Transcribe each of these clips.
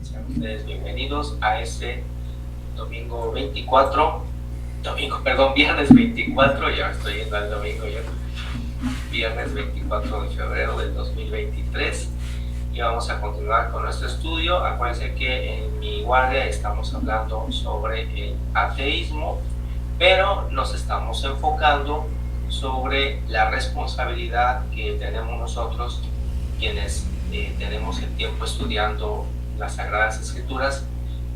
Sean ustedes bienvenidos a este viernes 24, ya estoy yendo al domingo ya, viernes 24 de febrero del 2023, y vamos a continuar con nuestro estudio. Acuérdense que en mi guardia estamos hablando sobre el ateísmo, pero nos estamos enfocando sobre la responsabilidad que tenemos nosotros, quienes tenemos el tiempo estudiando las Sagradas Escrituras,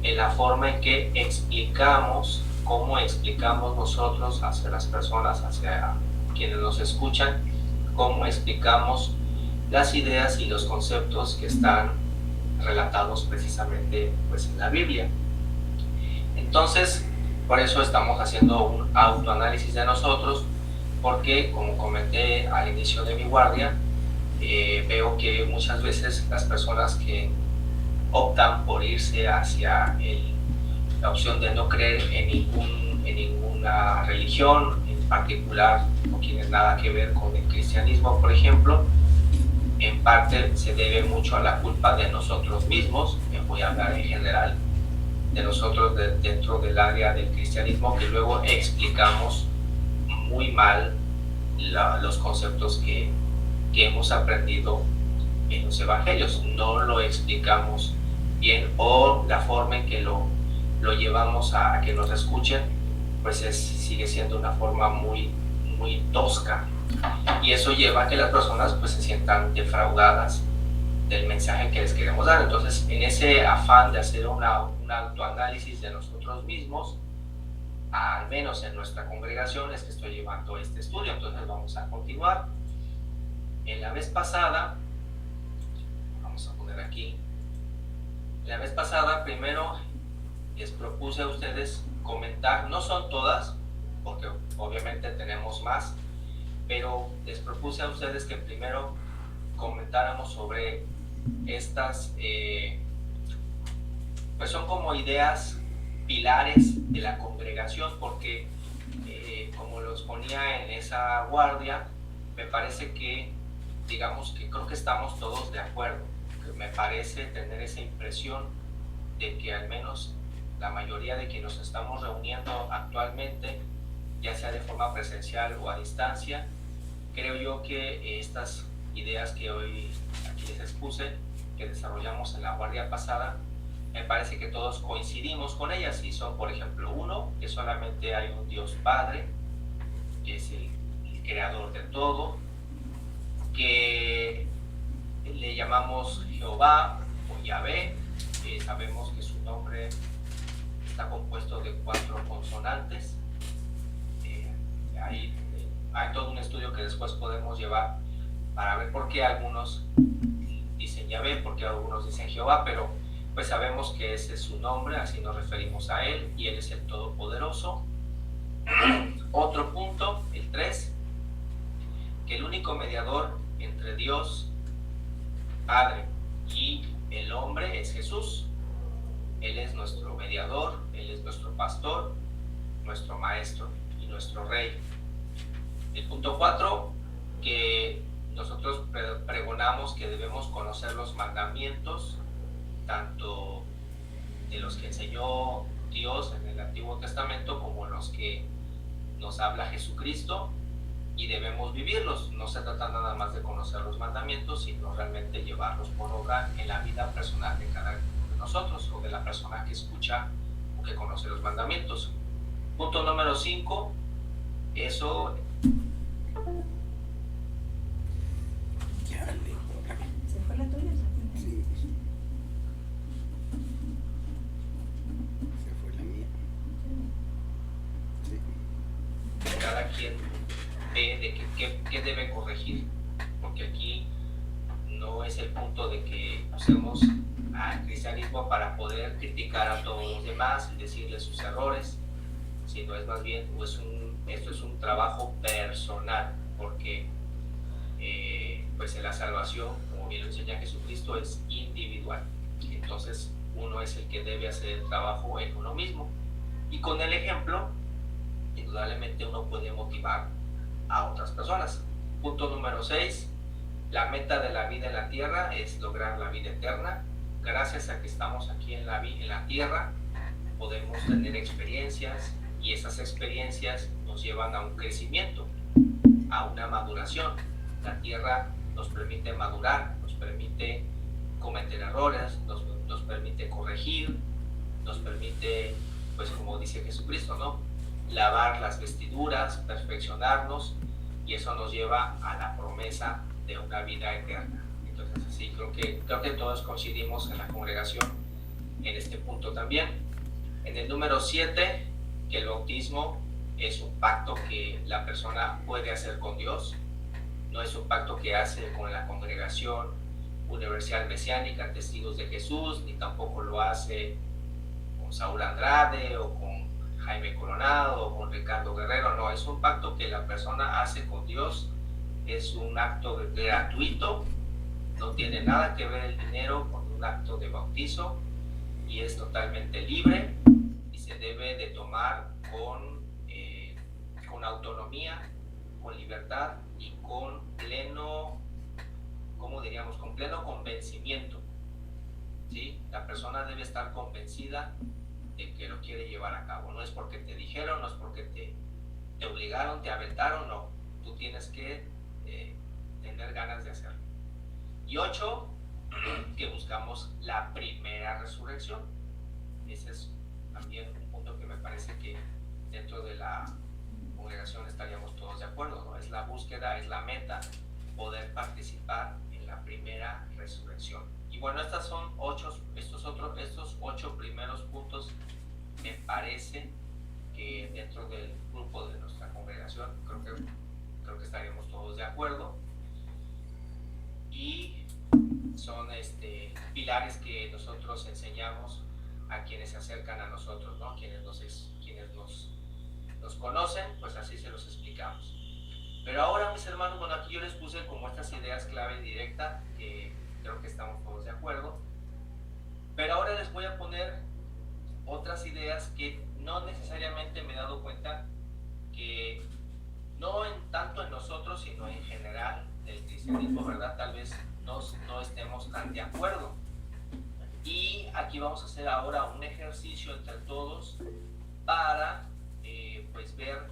en la forma en que explicamos, cómo explicamos nosotros hacia las personas, hacia quienes nos escuchan, cómo explicamos las ideas y los conceptos que están relatados precisamente pues, en la Biblia. Entonces, por eso estamos haciendo un autoanálisis de nosotros, porque como comenté al inicio de mi guardia, veo que muchas veces las personas que optan por irse hacia la opción de no creer en ninguna religión en particular, no tienen nada que ver con el cristianismo, por ejemplo, en parte se debe mucho a la culpa de nosotros mismos. Voy a hablar en general de nosotros dentro del área del cristianismo, que luego explicamos muy mal los conceptos que hemos aprendido en los evangelios. No lo explicamos bien, o la forma en que lo llevamos a que nos escuchen pues sigue siendo una forma muy tosca, y eso lleva a que las personas pues se sientan defraudadas del mensaje que les queremos dar. Entonces, en ese afán de hacer un autoanálisis de nosotros mismos, al menos en nuestra congregación, es que estoy llevando este estudio. Entonces vamos a continuar. En la vez pasada, vamos a poner aquí, la vez pasada primero les propuse a ustedes comentar, no son todas, porque obviamente tenemos más, pero les propuse a ustedes que primero comentáramos sobre estas, pues son como ideas pilares de la congregación, porque como los ponía en esa guardia, me parece que, digamos que creo que estamos todos de acuerdo. Me parece tener esa impresión de que al menos la mayoría de quienes nos estamos reuniendo actualmente, ya sea de forma presencial o a distancia, creo yo que estas ideas que hoy aquí les expuse, que desarrollamos en la guardia pasada, me parece que todos coincidimos con ellas, y son, por ejemplo, uno, que solamente hay un Dios Padre, que es el creador de todo, que le llamamos Jehová o Yahvé, que sabemos que su nombre está compuesto de 4 consonantes. Hay todo un estudio que después podemos llevar para ver por qué algunos dicen Yahvé, por qué algunos dicen Jehová, pero pues sabemos que ese es su nombre, así nos referimos a él, y él es el Todopoderoso. Otro punto, el 3, que el único mediador entre Dios Padre y el hombre es Jesús. Él es nuestro mediador, él es nuestro pastor, nuestro maestro y nuestro rey. El punto 4, que nosotros pregonamos que debemos conocer los mandamientos, tanto de los que enseñó Dios en el Antiguo Testamento como los que nos habla Jesucristo, y debemos vivirlos. No se trata nada más de conocer los mandamientos, sino realmente llevarlos por obra en la vida personal de cada uno de nosotros, o de la persona que escucha o que conoce los mandamientos. Punto número 5, eso... ¿Se fue la tuya? Sí. Se fue la mía. Sí. Cada quien ve de qué debe corregir, porque aquí no es el punto de que usemos al cristianismo para poder criticar a todos los demás y decirles sus errores, sino es más bien esto es un trabajo personal, porque pues en la salvación, como bien lo enseña Jesucristo, es individual. Entonces uno es el que debe hacer el trabajo en uno mismo, y con el ejemplo indudablemente uno puede motivar a otras personas. Punto número 6, la meta de la vida en la tierra es lograr la vida eterna. gracias a que estamos aquí en la tierra, podemos tener experiencias y esas experiencias nos llevan a un crecimiento, a una maduración. La tierra nos permite madurar, nos permite cometer errores, nos permite corregir, nos permite, pues como dice Jesucristo, ¿no? Lavar las vestiduras, perfeccionarnos, y eso nos lleva a la promesa de una vida eterna. Entonces, sí, creo que todos coincidimos en la congregación en este punto también. En el número 7, que el bautismo es un pacto que la persona puede hacer con Dios, no es un pacto que hace con la congregación universal mesiánica, Testigos de Jesús, ni tampoco lo hace con Saúl Andrade o con Jaime Coronado o con Ricardo Guerrero. No, es un pacto que la persona hace con Dios, es un acto gratuito, no tiene nada que ver el dinero con un acto de bautizo y es totalmente libre y se debe de tomar con autonomía, con libertad y con pleno, ¿cómo diríamos? Con pleno convencimiento, ¿sí? La persona debe estar convencida de que lo quiere llevar a cabo. No es porque te dijeron, no es porque te obligaron, te aventaron, no. Tú tienes que tener ganas de hacerlo. Y 8, que buscamos la primera resurrección. Ese es también un punto que me parece que dentro de la congregación estaríamos todos de acuerdo, ¿no? Es la búsqueda, es la meta, poder participar en la primera resurrección. Y bueno, estos 8 primeros puntos me parece que dentro del grupo de nuestra congregación creo que estaríamos todos de acuerdo, y son pilares que nosotros enseñamos a quienes se acercan a nosotros, ¿no? Quienes nos conocen, pues así se los explicamos. Pero ahora, mis hermanos, bueno, aquí yo les puse como estas ideas clave directa, que creo que estamos todos de acuerdo, pero ahora les voy a poner otras ideas que no necesariamente me he dado cuenta que no tanto en nosotros, sino en general del cristianismo, ¿verdad? Tal vez no estemos tan de acuerdo. Y aquí vamos a hacer ahora un ejercicio entre todos para pues ver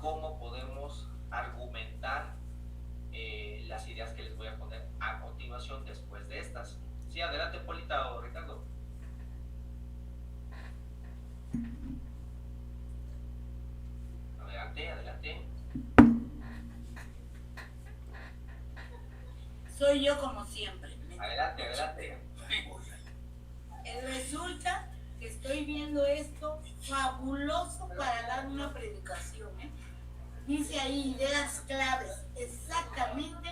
cómo podemos argumentar las ideas que les voy a poner a continuación después de estas. Sí, adelante, Polita o Ricardo. Adelante. Soy yo como siempre. Adelante. Resulta que estoy viendo esto fabuloso para dar una predicación, ¿eh? Dice ahí ideas claves, exactamente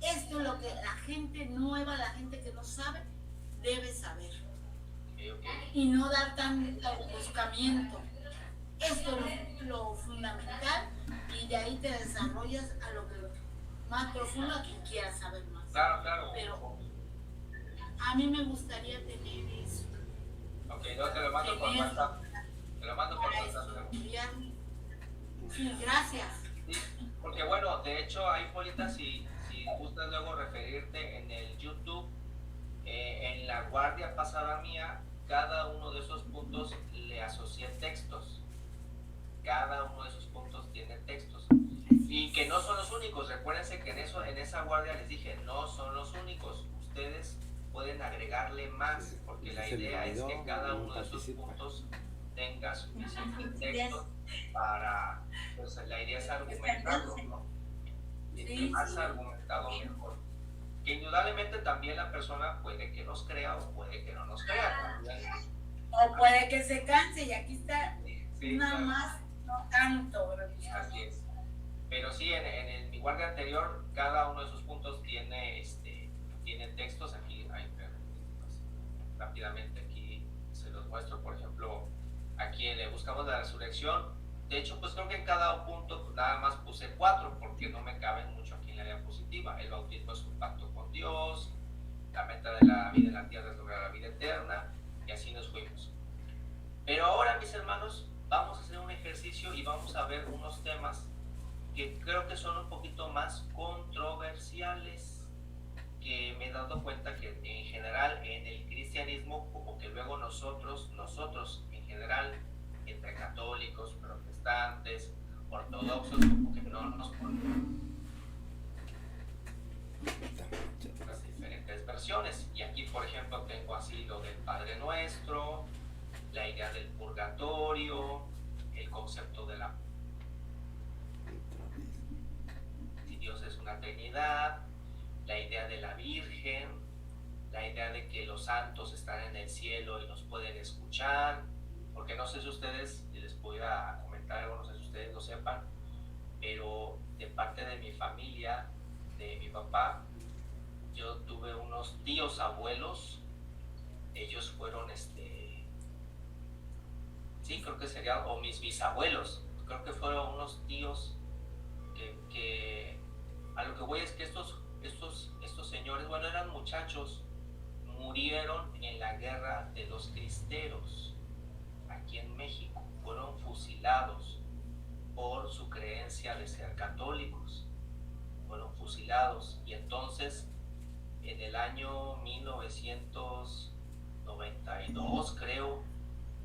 esto es lo que la gente nueva, la gente que no sabe, debe saber. Okay. Y no dar tanto buscamiento. Esto es lo fundamental, y de ahí te desarrollas a lo que más profundo, a quien quiera saber más. Claro. Pero a mí me gustaría tener eso. Ok, yo te lo mando por WhatsApp. Sí, gracias. Sí, porque bueno, de hecho hay, Polita, si gustas luego referirte en el YouTube, en la guardia pasada mía, cada uno de esos puntos le asocié textos. Cada uno de esos puntos tiene textos. Y que no son los únicos. Recuérdense que en esa guardia les dije, no son los únicos. Ustedes pueden agregarle más, porque la idea es que cada uno de esos puntos tenga suficiente texto para, pues la idea es argumentarlo, ¿no? Y más argumentado mejor. Que indudablemente también la persona puede que nos crea o puede que no nos crea. O puede que se canse, y aquí está nada claro. más, no tanto. Así es. Pero sí, en mi guardia anterior, cada uno de esos puntos tiene textos. Aquí rápidamente aquí se los muestro. Por ejemplo, aquí le buscamos la resurrección. De hecho, pues creo que en cada punto nada más puse 4 porque no me caben mucho aquí en la diapositiva. El bautismo es un pacto con Dios, la meta de la vida en la tierra es lograr la vida eterna, y así nos fuimos. Pero ahora, mis hermanos, vamos a hacer un ejercicio y vamos a ver unos temas que creo que son un poquito más controversiales, que me he dado cuenta que en general en el cristianismo, como que luego nosotros en general, entre católicos, protestantes, ortodoxos, como que no nos ponemos las diferentes versiones. Y aquí, por ejemplo, tengo así lo del Padre Nuestro, la idea del purgatorio, el concepto de si Dios es una Trinidad, la idea de la Virgen, la idea de que los santos están en el cielo y nos pueden escuchar, porque no sé si ustedes, les voy a comentar algo, no sé si ustedes lo sepan, pero de parte de mi familia, de mi papá, yo tuve unos tíos abuelos, ellos fueron sí, creo que sería, o mis bisabuelos, creo que fueron unos tíos que a lo que voy es que estos señores, bueno, eran muchachos, murieron en la guerra de los cristeros aquí en México, fueron fusilados por su creencia de ser católicos, fueron fusilados, y entonces en el año 1992, creo,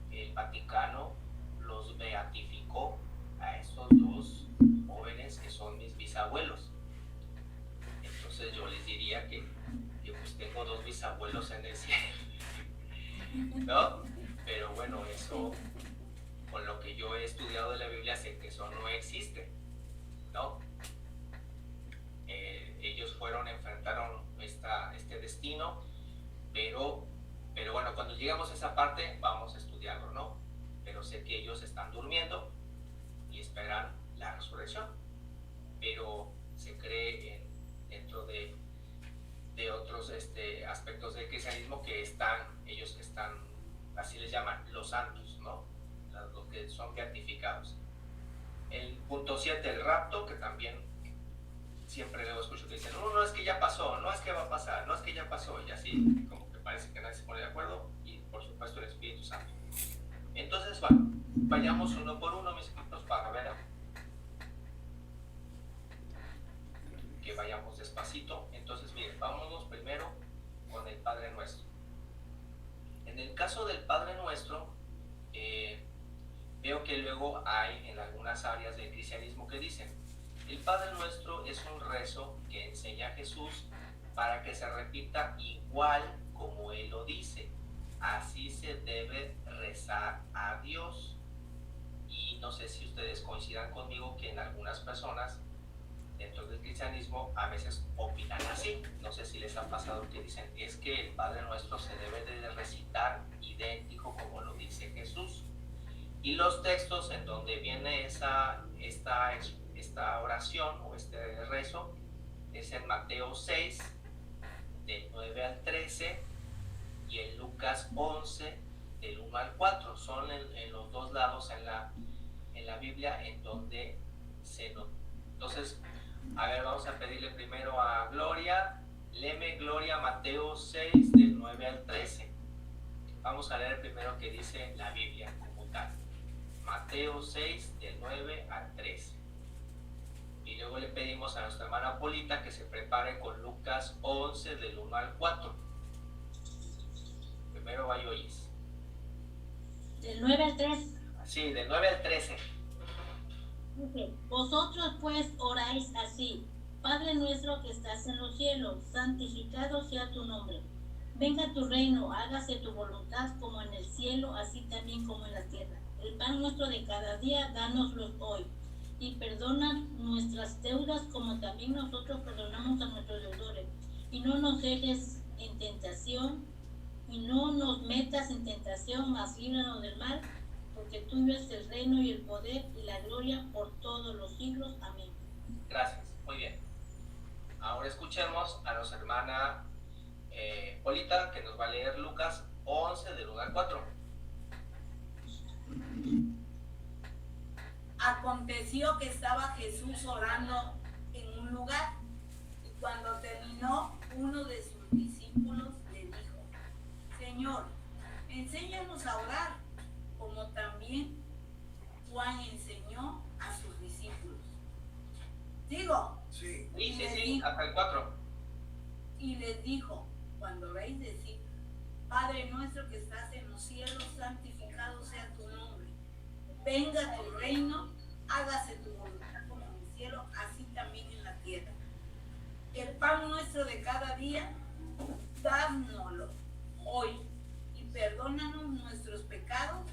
el Vaticano los beatificó a estos dos jóvenes que son mis bisabuelos. Entonces yo les diría que pues tengo dos bisabuelos en el cielo, ¿no? Pero bueno, eso, con lo que yo he estudiado de la Biblia, sé que eso no existe, ¿no? Ellos enfrentaron este destino, pero bueno, cuando llegamos a esa parte vamos a estudiarlo, ¿no? Pero sé que ellos están durmiendo y esperan la resurrección, pero se cree dentro de otros aspectos del cristianismo que ellos están, así les llaman, los santos, ¿no? Los que son beatificados. El punto 7, el rapto, que también siempre luego escucho que dicen, no es que ya pasó, no es que va a pasar, no es que ya pasó, y así como que parece que nadie se pone de acuerdo, y por supuesto el Espíritu Santo. Entonces, bueno, vayamos uno por uno, mis hermanos, para ver que vayamos despacito. Entonces, miren, vámonos primero con el Padre Nuestro. En el caso del Padre Nuestro, veo que luego hay en algunas áreas del cristianismo que dicen, el Padre Nuestro es un rezo que enseña Jesús para que se repita igual como Él lo dice. Así se debe rezar a Dios. Y no sé si ustedes coincidan conmigo que en algunas personas dentro del cristianismo a veces opinan así. No sé si les ha pasado que dicen, es que el Padre Nuestro se debe de recitar idéntico como lo dice Jesús. Y los textos en donde viene esta oración o este rezo es en Mateo 6, del 9 al 13, y en Lucas 11, del 1 al 4. Son en los dos lados en la Biblia en donde se nota. Entonces, a ver, vamos a pedirle primero a Gloria. Léeme, Gloria, Mateo 6, del 9 al 13. Vamos a leer primero que dice la Biblia como tal. Mateo 6, del 9 al 13. Y luego le pedimos a nuestra hermana Polita que se prepare con Lucas 11, del 1 al 4. Primero va Yoyis. Del 9 al 13. Sí, del 9 al 13. Okay. Vosotros pues oráis así: Padre nuestro que estás en los cielos, santificado sea tu nombre. Venga tu reino, hágase tu voluntad como en el cielo, así también como en la tierra. El pan nuestro de cada día, dánoslo hoy. Y perdona nuestras deudas como también nosotros perdonamos a nuestros deudores. Y no nos dejes en tentación, y no nos metas en tentación, mas líbranos del mal, porque tuyo es el reino y el poder y la gloria por todos los siglos. Amén. Gracias, muy bien. Ahora escuchemos a nuestra hermana Polita, que nos va a leer Lucas 11, del 1 al 4. Aconteció que estaba Jesús orando en un lugar, y cuando terminó, uno de sus discípulos le dijo, Señor, enséñanos a orar, como también Juan enseñó a sus discípulos. ¿Digo? Sí, hasta el 4. Y les dijo, cuando oréis, decid, Padre nuestro que estás en los cielos, santificado sea tu nombre. Venga tu reino, hágase tu voluntad como en el cielo, así también en la tierra. El pan nuestro de cada día, dádnoslo hoy, y perdónanos nuestros pecados,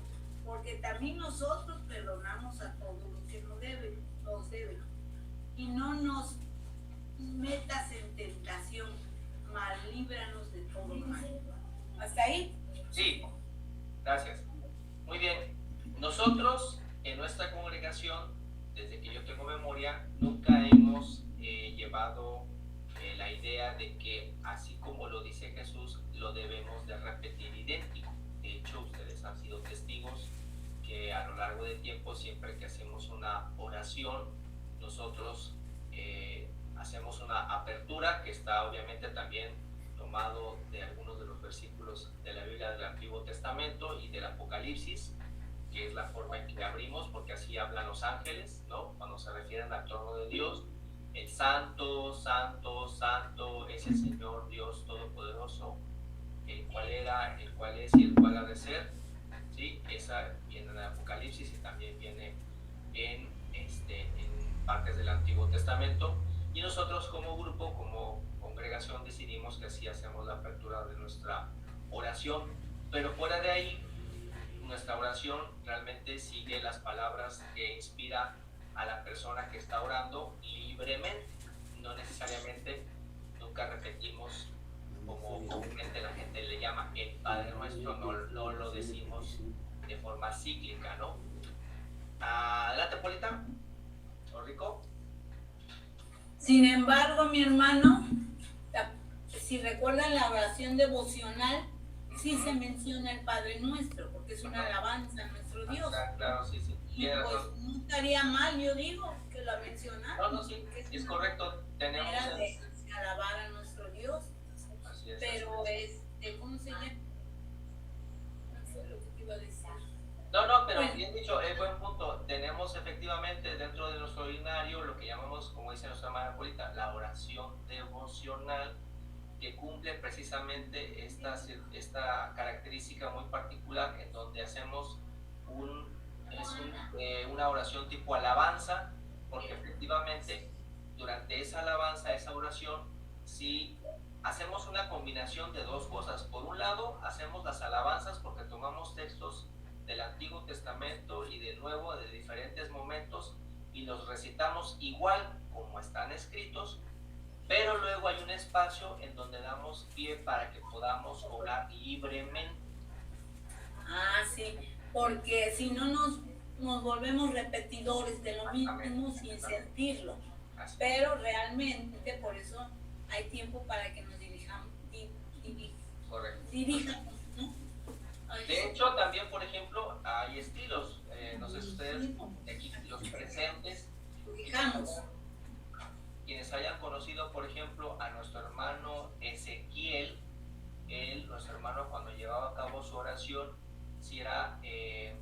porque también nosotros perdonamos a todos los que nos deben. Y no nos metas en tentación, mas líbranos de todo mal. ¿Hasta ahí? Sí, gracias. Muy bien. Nosotros en nuestra congregación, desde que yo tengo memoria, nunca hemos llevado la idea de que así como lo dice Jesús, lo debemos de repetir idéntico. De hecho, ustedes han sido testigos que a lo largo del tiempo, siempre que hacemos una oración, nosotros hacemos una apertura que está obviamente también tomado de algunos de los versículos de la Biblia del Antiguo Testamento y del Apocalipsis, que es la forma en que abrimos, porque así hablan los ángeles, ¿no? Cuando se refieren al trono de Dios, el santo, santo, santo es el Señor Dios Todopoderoso, el cual era, el cual es y el cual ha de ser, ¿sí? Esa viene en el Apocalipsis y también viene en partes del Antiguo Testamento. Y nosotros como grupo, como congregación, decidimos que así hacemos la apertura de nuestra oración, pero fuera de ahí, nuestra oración realmente sigue las palabras que inspira a la persona que está orando libremente. No necesariamente, nunca repetimos como comúnmente la gente le llama el Padre Nuestro, no lo decimos de forma cíclica, ¿no? Adelante, Polita. ¿O Rico? Sin embargo, mi hermano, si recuerdan la oración devocional, sí se menciona el Padre Nuestro, porque es una alabanza a nuestro Dios. Claro, sí. Y pues no estaría mal, yo digo, que la mencionara. No, sí, es correcto. Tenemos manera de alabar a nuestro Dios. Así es, pero ¿cómo se llama? No sé lo que te iba a decir. No, pero bien dicho, es buen punto. Tenemos efectivamente dentro de nuestro ordinario lo que llamamos, como dice nuestra hermana Polita, la oración devocional, que cumple precisamente esta característica muy particular, en donde hacemos una oración tipo alabanza, porque efectivamente durante esa alabanza, esa oración, sí hacemos una combinación de dos cosas. Por un lado, hacemos las alabanzas porque tomamos textos del Antiguo Testamento y del Nuevo, de diferentes momentos, y los recitamos igual como están escritos, pero luego hay un espacio en donde damos pie para que podamos orar libremente. Sí, porque si no nos volvemos repetidores de lo mismo sin sentirlo. Pero realmente por eso hay tiempo para que nos dirijamos. Dirijamos, ¿no? De hecho, también, por ejemplo, hay estilos. No sé si ustedes, aquí los presentes, quienes hayan conocido, por ejemplo, a nuestro hermano Ezequiel, nuestro hermano, cuando llevaba a cabo su oración, si era en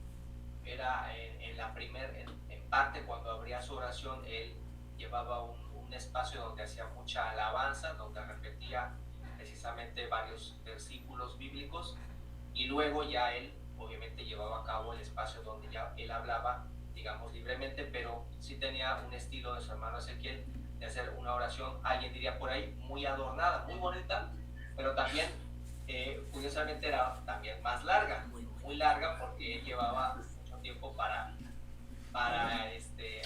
parte cuando abría su oración, él llevaba un espacio donde hacía mucha alabanza, donde repetía precisamente varios versículos bíblicos, y luego ya él obviamente llevaba a cabo el espacio donde ya él hablaba, digamos, libremente, pero sí tenía un estilo de su hermano Ezequiel de hacer una oración, alguien diría por ahí, muy adornada, muy bonita, pero también curiosamente era también más larga, muy larga, porque él llevaba mucho tiempo para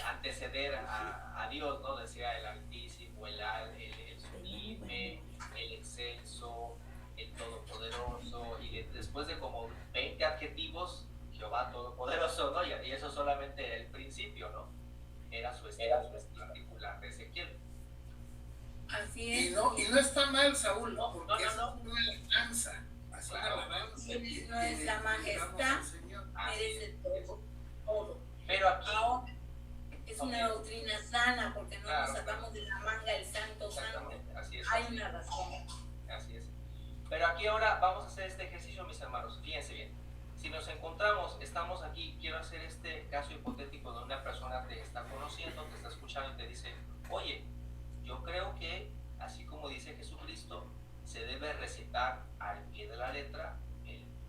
anteceder a Dios, ¿no? Decía el Altísimo, el Sublime, el Excelso, el Todopoderoso, y después de como 20 adjetivos, Jehová Todopoderoso, ¿no? Y eso solamente era el principio, ¿no? Era su estilo particular de Ezequiel. Así es. Y no está mal, Saúl, porque no. es una alabanza. Así una alabanza. Nuestra majestad merece todo. Pero aquí es una doctrina sana, porque no nos sacamos de la manga el santo. Así es. Hay una razón. Así es. Pero aquí ahora vamos a hacer este ejercicio, mis hermanos. Fíjense bien. Si nos encontramos, estamos aquí, quiero hacer este caso hipotético de una persona que te está conociendo, te está escuchando y te dice, oye, yo creo que, así como dice Jesucristo, se debe recitar al pie de la letra,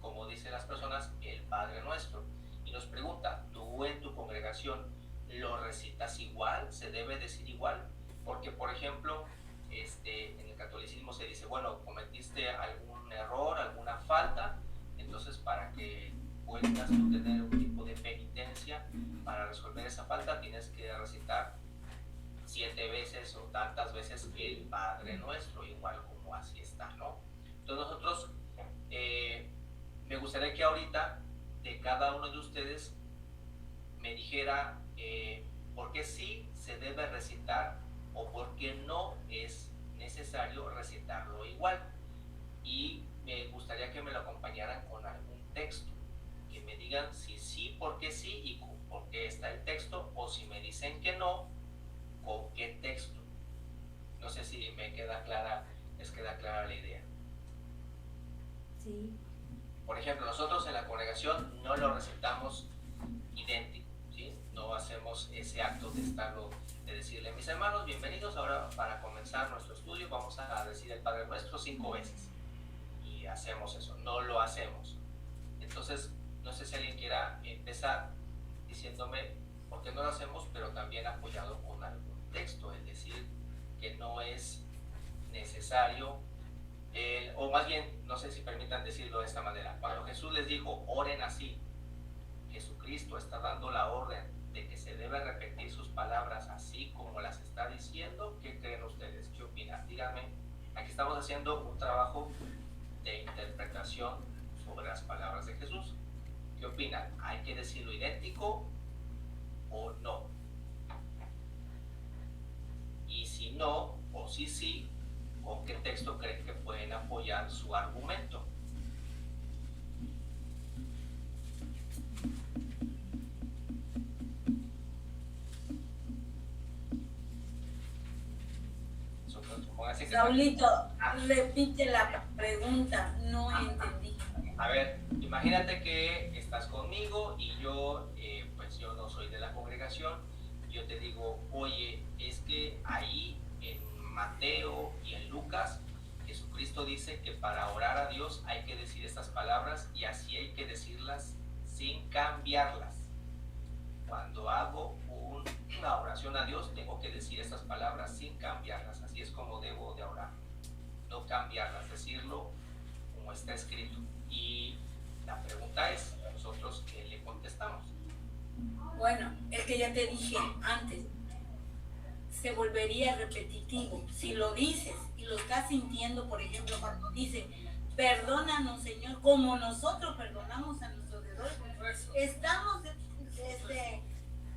como dicen las personas, el Padre Nuestro. Y nos pregunta, ¿tú en tu congregación lo recitas igual? ¿Se debe decir igual? Porque, por ejemplo, en el catolicismo se dice, bueno, cometiste algún error, alguna falta, entonces para que puedas tú tener un tipo de penitencia para resolver esa falta, tienes que recitar 7 veces o tantas veces el Padre Nuestro, igual como así está, ¿no? Entonces nosotros, me gustaría que ahorita de cada uno de ustedes me dijera por qué sí se debe recitar o por qué no es necesario recitarlo igual. Y me gustaría que me lo acompañaran con algún texto, que me digan si sí, por qué sí y por qué está el texto, o si me dicen que no, con qué texto. No sé si me queda clara, les queda clara la idea. Sí. Por ejemplo, nosotros en la congregación no lo recitamos idéntico, ¿sí? No hacemos ese acto de decirle, mis hermanos, bienvenidos, ahora para comenzar nuestro estudio vamos a decir el Padre Nuestro 5 veces. Y hacemos eso, no lo hacemos. Entonces, no sé si alguien quiera empezar diciéndome por qué no lo hacemos, pero también apoyado con algún texto, es decir, que no es necesario, o más bien, no sé si permitan decirlo de esta manera, cuando Jesús les dijo, oren así, Jesucristo está dando la orden de que se debe repetir sus palabras así como las está diciendo. ¿Qué creen ustedes? ¿Qué opinan? Díganme, aquí estamos haciendo un trabajo de interpretación sobre las palabras de Jesús. ¿Qué opinan? ¿Hay que decirlo idéntico o no? Y si no, o si sí, ¿con qué texto creen que pueden apoyar su argumento? Saulito, repite la pregunta, no entendí. A ver, imagínate que estás conmigo y yo, pues yo no soy de la congregación. Yo te digo, oye, es que ahí en Mateo y en Lucas, Jesucristo dice que para orar a Dios hay que decir estas palabras y así hay que decirlas sin cambiarlas. Cuando hago una oración a Dios, tengo que decir estas palabras sin cambiarlas. Así es como debo de orar. No cambiarlas, decirlo como está escrito. Y la pregunta es, ¿nosotros qué le contestamos? Bueno, es que ya te dije antes, se volvería repetitivo. Si lo dices y lo estás sintiendo, por ejemplo, cuando dice, perdónanos, Señor, como nosotros perdonamos a nuestros deudores, estamos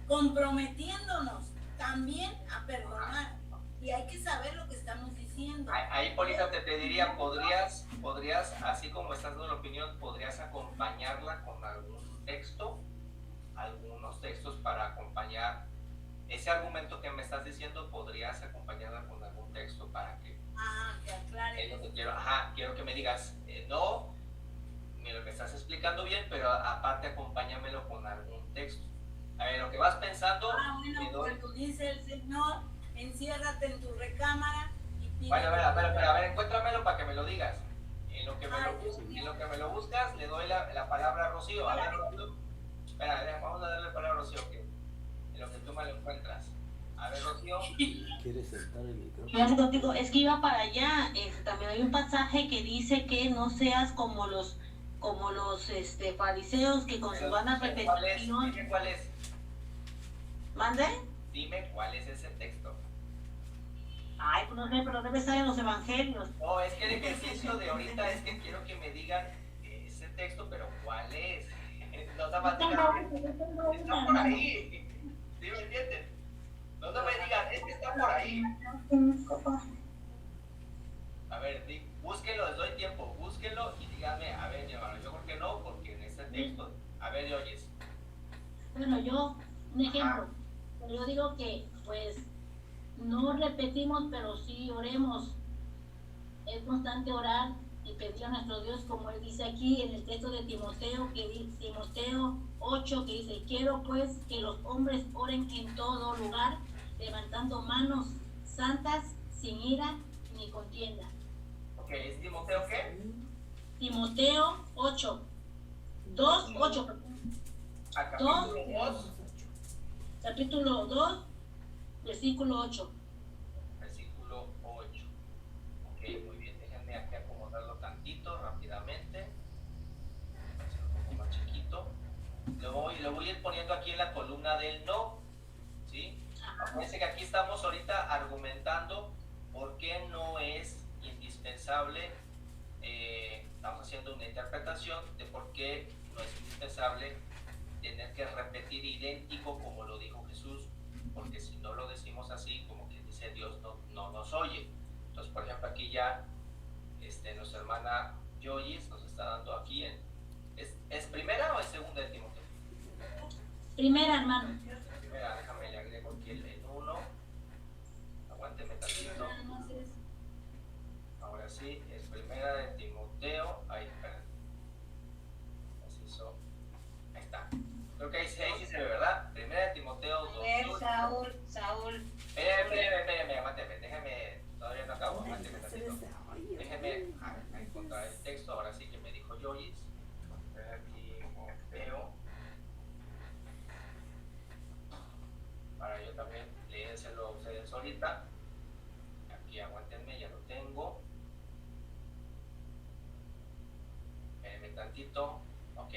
comprometiéndonos también a perdonar. Y hay que saber lo que estamos diciendo. Ahí, Polita, te pediría, podrías, así como estás dando la opinión, podrías acompañarla con algún texto, algunos textos para acompañar ese argumento que me estás diciendo, podrías acompañarla con algún texto para que aclare. Es lo que quiero que me digas, no, me lo estás explicando bien, pero aparte acompáñamelo con algún texto. A ver, lo que vas pensando. Bueno, cuando dice el Señor, enciérrate en tu recámara y pide. Bueno, a ver, encuéntramelo para que me lo digas. En lo que me lo buscas, le doy la palabra a Rocío. A ver, Rocío. Espera, vamos a darle la palabra a Rocío, que en lo que tú me lo encuentras. A ver, Rocío. ¿Quieres sentar el micrófono? Gracias contigo. Es que iba para allá. También hay un pasaje que dice que no seas como los fariseos que con su vana repetición. Dime cuál es. ¿Mande? Dime cuál es ese texto. Ay, pues no sé, pero debe estar en los evangelios. No, es que el ejercicio de ahorita es que quiero que me digan ese texto, pero ¿cuál es? No te va a digan, está por ahí. ¿Sí me entienden? No te me digan, es que está por ahí. A ver, búsquenlo, les doy tiempo, búsquenlo y díganme, a ver, mi hermano, yo creo que no, porque en este texto, a ver, ¿le oyes? Bueno, yo, un ejemplo, yo digo que, pues, no repetimos, pero sí oremos. Es constante orar y pedir a nuestro Dios, como él dice aquí en el texto de Timoteo, Timoteo 8, que dice, quiero pues que los hombres oren en todo lugar, levantando manos santas, sin ira ni contienda. Ok, ¿es Timoteo qué? Timoteo 8. 2, 8. A capítulo 2, Capítulo 2, versículo 8. versículo 8. Ok, muy bien, déjenme aquí acomodarlo tantito, rápidamente. Hacer un poco más chiquito. Lo voy a ir poniendo aquí en la columna del no, ¿sí? Fíjense que aquí estamos ahorita argumentando por qué no es indispensable, estamos haciendo una interpretación de por qué no es indispensable tener que repetir idéntico como lo dijo Jesús, porque si no lo decimos así, como que dice Dios no nos oye. Entonces, por ejemplo, aquí ya nuestra hermana Joyce nos está dando aquí ¿es primera o es segunda de Timoteo? Primera, hermano. Primera, déjame le agrego aquí el 1. Aguánteme tantito. Ahora sí, es primera de Timoteo. Ahí, espera. Así hizo. Ahí está. Creo que ahí sí se ve, ¿verdad? Primera de Timoteo 2. A ver, Saúl. Espérame, aguánteme. Déjeme, todavía no acabo. Aguánteme tantito. Déjeme encontrar el texto. Ahora sí que me dijo Joyce. Timoteo. Para yo también leérselo a ustedes ahorita. Aquí aguántenme, ya lo tengo. Espérenme tantito. Ok.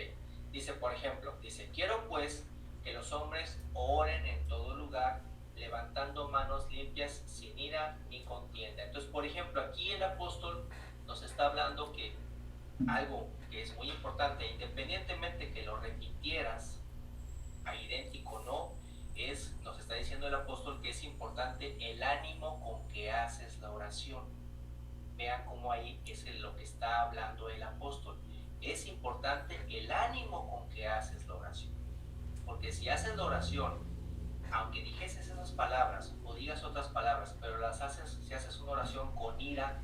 Dice, por ejemplo, quiero pues que los hombres oren en todo lugar, levantando manos limpias, sin ira ni contienda. Entonces, por ejemplo, aquí el apóstol nos está hablando que algo que es muy importante, independientemente que lo repitieras a idéntico o no, nos está diciendo el apóstol que es importante el ánimo con que haces la oración. Vean cómo ahí es lo que está hablando el apóstol. Es importante el ánimo con que haces la oración. Porque si haces la oración, aunque dijeses esas palabras o digas otras palabras, pero si haces una oración con ira,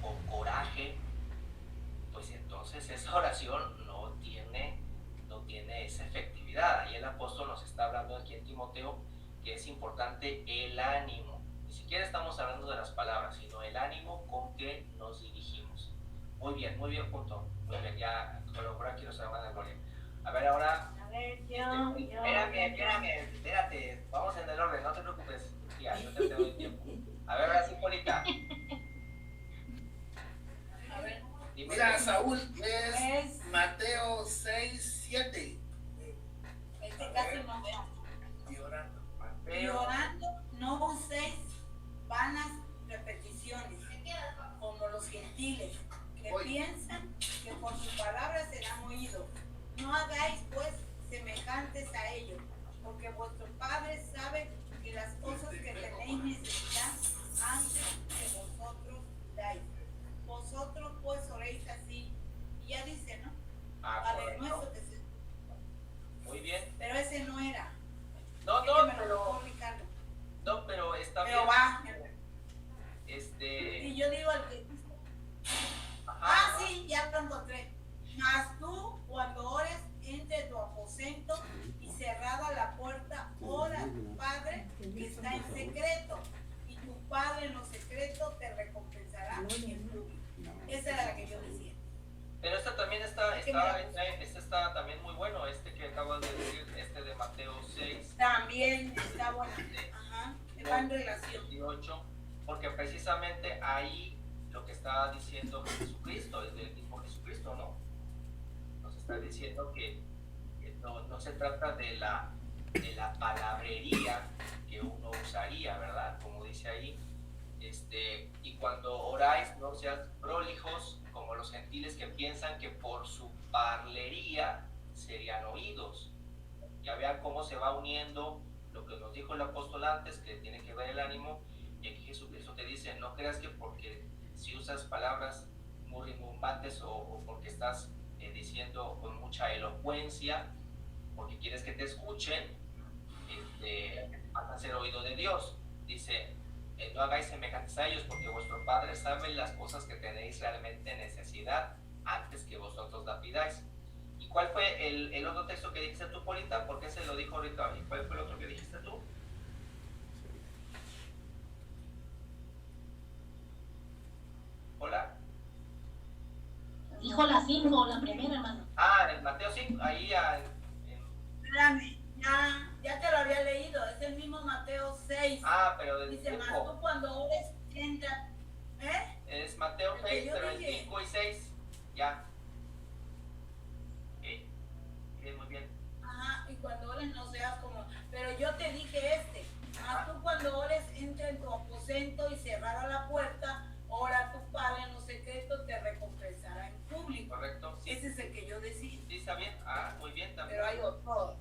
con coraje, pues entonces esa oración no tiene esa efectividad. Ahí el apóstol nos está hablando aquí en Timoteo que es importante el ánimo. Ni siquiera estamos hablando de las palabras, sino el ánimo con que nos dirigimos. Muy bien, punto. Muy bien, ya por aquí nos hermana Gloria. A ver, ahora. A ver, Espérate. Vamos en el orden, no te preocupes. Ya, yo te doy tiempo. A ver, ahora sí, Polita. A ver, Mira, Saúl, es Mateo 6, 7. este casi no veo. Y orando. Y orando, no uséis vanas repeticiones, como los gentiles, que piensan que por sus palabras serán oídos. No hagáis pues semejantes a ellos, porque vuestro Padre sabe que las cosas que tenéis necesidad antes que vosotros dais. Vosotros pues oréis así. Y ya dice, ¿no? Padre nuestro que se... Muy bien. Pero ese no era. No, Ricardo. no, pero está Pero bien. va. Y yo digo el que... sí, ya lo encontré. Mas tú, cuando ores, entre tu aposento y cerrada la puerta, ora a tu Padre que está en secreto, y tu Padre en lo secreto te recompensará en público. Esa era la que yo decía. Pero esta también está también muy bueno, que acabas de decir, de Mateo 6. También está bueno. Ajá, está en relación. 18, porque precisamente ahí lo que está diciendo Jesucristo, es del mismo Jesucristo, ¿no? Nos está diciendo que no se trata de la palabrería que uno usaría, ¿verdad? Como dice ahí, y cuando oráis no seas prolijos como los gentiles que piensan que por su parlería serían oídos. Ya vean cómo se va uniendo lo que nos dijo el apóstol antes, que tiene que ver el ánimo, y aquí Jesucristo te dice, no creas que porque si usas palabras muy rimbombantes o porque estás diciendo con mucha elocuencia, porque quieres que te escuchen, vas a ser oído de Dios. Dice, no hagáis semejantes a ellos, porque vuestro Padre sabe las cosas que tenéis realmente necesidad antes que vosotros la pidáis. ¿Y cuál fue el otro texto que dijiste tú, Polita? ¿Por qué se lo dijo ahorita? ¿Y cuál fue el otro que dijiste tú? Hola. 5, la primera, hermano. En Mateo 5, ahí Espérame, ya te lo había leído, es el mismo Mateo 6. pero del Dice, más 5. tú cuando ores, entra. Es Mateo El que 6, yo pero el dije. 5 y 6. Ya. Ok. Bien, muy bien. Ajá, y cuando ores no seas como. Pero yo te dije más tú cuando ores, entra en tu aposento y cerrara la puerta, ora a tu Padre en lo secreto, te recompensará en público. Correcto. Sí. Ese es el que yo decía. Sí, está bien. Muy bien también. Pero hay otro.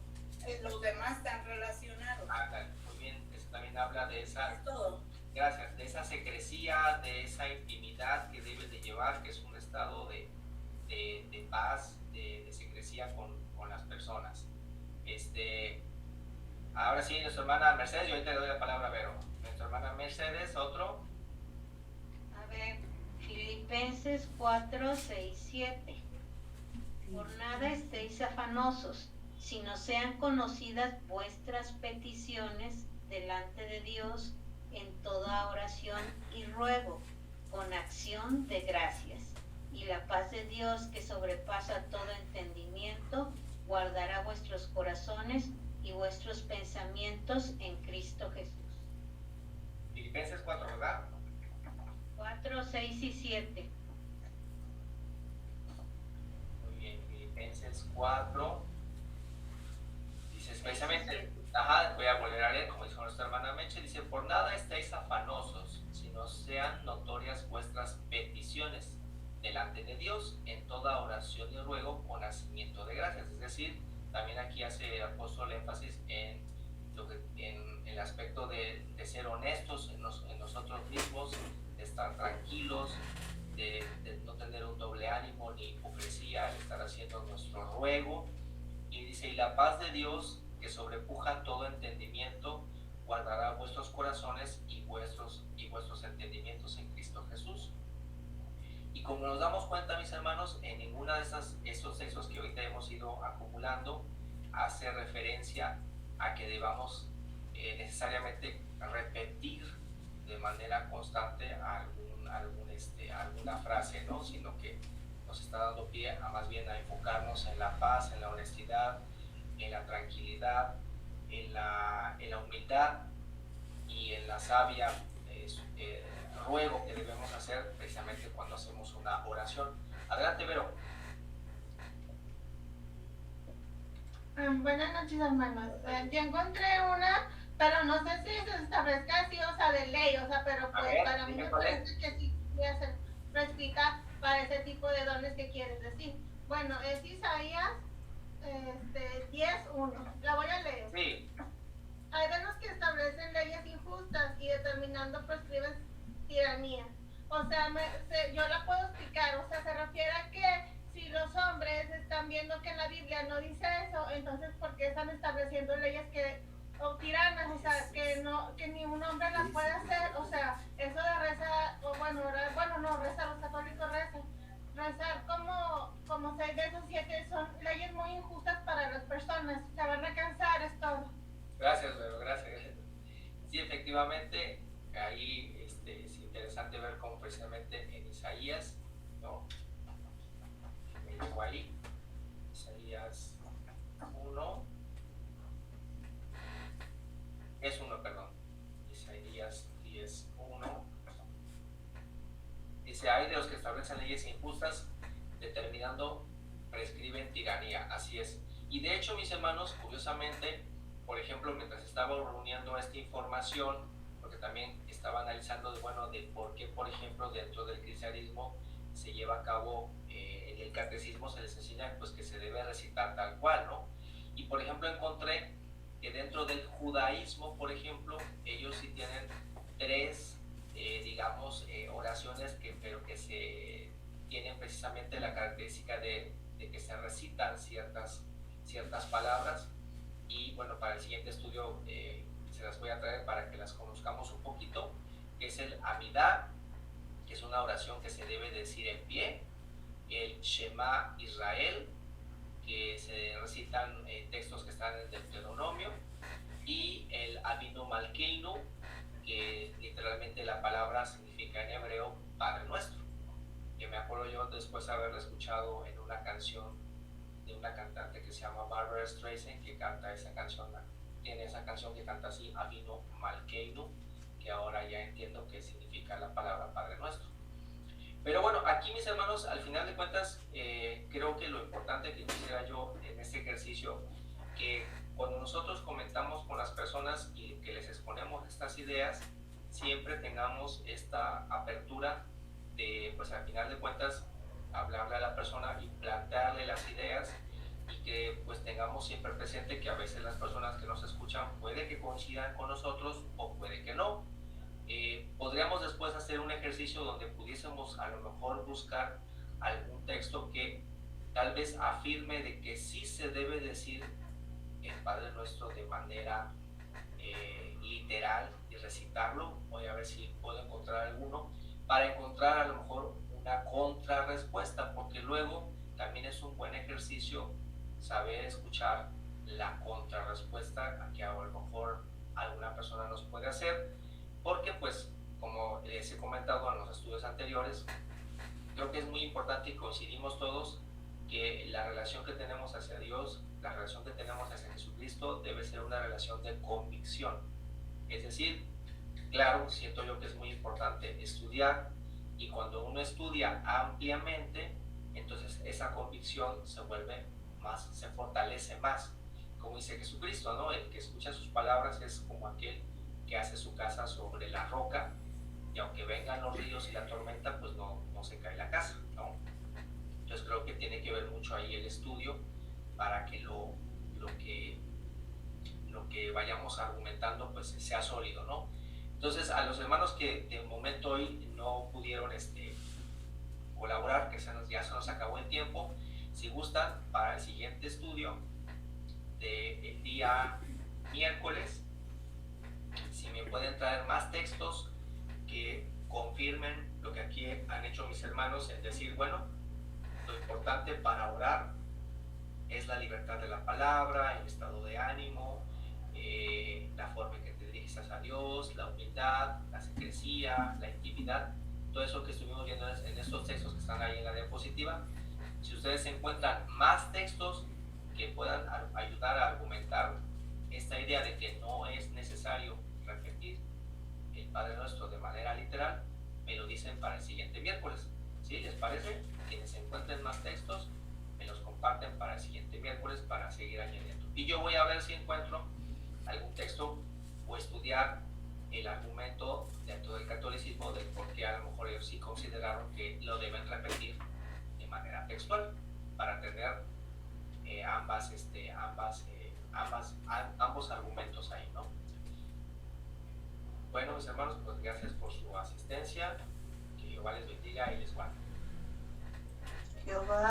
Los demás están relacionados. Muy bien. Eso también habla de esa. Es todo. Gracias. De esa secrecía, de esa intimidad que debes de llevar, que es un estado de paz, de secrecía con las personas. Ahora sí, nuestra hermana Mercedes, yo ahorita le doy la palabra a Vero. Nuestra hermana Mercedes, otro. A ver, Filipenses 4, 6, 7. Por nada estéis afanosos, sino sean conocidas vuestras peticiones delante de Dios en toda oración y ruego, con acción de gracias. Y la paz de Dios, que sobrepasa todo entendimiento, guardará vuestros corazones y vuestros pensamientos en Cristo Jesús. Filipenses 4, ¿verdad? 4, 6 y 7. Muy bien, Filipenses 4. Dice especialmente, voy a volver a leer, como dijo nuestra hermana Meche, dice, por nada estéis afanosos, sino sean notorias vuestras peticiones delante de Dios en toda oración y ruego con hacimiento de gracias. Es decir, también aquí hace el apóstol énfasis en el aspecto de ser honestos en nosotros mismos, de estar tranquilos, de no tener un doble ánimo ni hipocresía al estar haciendo nuestro ruego. Y dice, y la paz de Dios, que sobrepuja todo entendimiento, guardará vuestros corazones y vuestros entendimientos en Cristo Jesús. Y como nos damos cuenta, mis hermanos, en ninguna de esos textos que ahorita hemos ido acumulando hace referencia a que debamos necesariamente repetir de manera constante alguna frase, ¿no? Sino que nos está dando pie más bien a enfocarnos en la paz, en la honestidad, en la tranquilidad, en la humildad y en la sabia ruego que debemos hacer precisamente cuando hacemos una oración. Adelante, Vero. Buenas noches, hermanos. Yo encontré una, pero no sé si se establezca así, de ley, pero pues para mí me parece que sí voy ser práctica para ese tipo de dones que quieres decir. Bueno, es Isaías 10:1. La voy a leer. Sí. Hay dones que establecen leyes injustas y determinando prescriben tiranía. Yo la puedo explicar, se refiere a que si los hombres están viendo que en la Biblia no dice eso, entonces ¿por qué están estableciendo leyes o tiranas? Que ni un hombre las puede hacer, eso de rezar, rezar, los católicos rezar como 6 de esos 7 son leyes muy injustas para las personas, se van a cansar, es todo. Gracias, Vero, gracias. Sí, efectivamente, ahí es interesante ver cómo precisamente en Isaías, ¿no? Me llegó ahí, Isaías 1, Isaías 10:1, dice, hay de los que establecen leyes injustas, determinando, prescriben tiranía, así es. Y de hecho, mis hermanos, curiosamente, por ejemplo, mientras estaba reuniendo esta información, porque también estaba analizando de por qué, por ejemplo, dentro del cristianismo se lleva a cabo, en el catecismo se les enseña pues que se debe recitar tal cual, ¿no? Y por ejemplo encontré que dentro del judaísmo, por ejemplo, ellos sí tienen 3, oraciones pero que se tienen precisamente la característica de que se recitan ciertas palabras. Y bueno, para el siguiente estudio se las voy a traer para que las conozcamos un poquito, que es el Amidá, que es una oración que se debe decir en pie, el Shema Israel, que se recitan textos que están en el Deuteronomio, y el Avinu Malkeinu, que literalmente la palabra significa en hebreo Padre Nuestro. que me acuerdo yo después de haberla escuchado en una canción de una cantante que se llama Barbara Streisand, que canta esa canción, tiene esa canción que canta así, Avinu Malkeinu, que ahora ya entiendo qué significa la palabra Padre Nuestro. Pero bueno, aquí mis hermanos, al final de cuentas, creo que lo importante que quisiera yo en este ejercicio, que cuando nosotros comentamos con las personas y que les exponemos estas ideas, siempre tengamos esta apertura de, pues al final de cuentas, hablarle a la persona y plantearle las ideas, y que pues tengamos siempre presente que a veces las personas que nos escuchan puede que coincidan con nosotros o puede que no. Podríamos después hacer un ejercicio donde pudiésemos a lo mejor buscar algún texto que tal vez afirme de que sí se debe decir el Padre Nuestro de manera literal y recitarlo. Voy a ver si puedo encontrar alguno para encontrar a lo mejor una contrarrespuesta, porque luego también es un buen ejercicio saber escuchar la contrarrespuesta a que a lo mejor alguna persona nos puede hacer, porque pues como les he comentado en los estudios anteriores, creo que es muy importante y coincidimos todos que la relación que tenemos hacia Dios, la relación que tenemos hacia Jesucristo debe ser una relación de convicción. Es decir, claro, siento yo que es muy importante estudiar, y cuando uno estudia ampliamente, entonces esa convicción se vuelve más, se fortalece más. Como dice Jesucristo, ¿no? El que escucha sus palabras es como aquel que hace su casa sobre la roca, y aunque vengan los ríos y la tormenta, pues no se cae la casa, ¿no? Entonces creo que tiene que ver mucho ahí el estudio para que lo que vayamos argumentando pues sea sólido, ¿no? Entonces a los hermanos que de momento hoy no pudieron colaborar, que ya se nos acabó el tiempo, si gustan para el siguiente estudio del día miércoles, si me pueden traer más textos que confirmen lo que aquí han hecho mis hermanos, en decir, bueno, lo importante para orar es la libertad de la palabra, el estado de ánimo, la forma en que te diriges a Dios, la humildad, la secrecía, la intimidad, todo eso que estuvimos viendo en estos textos que están ahí en la diapositiva. Si ustedes encuentran más textos que puedan ayudar a argumentar esta idea de que no es necesario repetir el Padre Nuestro de manera literal, me lo dicen para el siguiente miércoles. ¿Sí? ¿Les parece? Quienes encuentren más textos, me los comparten para el siguiente miércoles para seguir añadiendo. Y yo voy a ver si encuentro algún texto o estudiar el argumento dentro del catolicismo de por qué a lo mejor ellos sí consideraron que lo deben repetir de manera textual para tener ambos argumentos ahí, ¿no? Bueno, mis hermanos, pues gracias por su asistencia, que Jehová les bendiga y les guarde. Jehová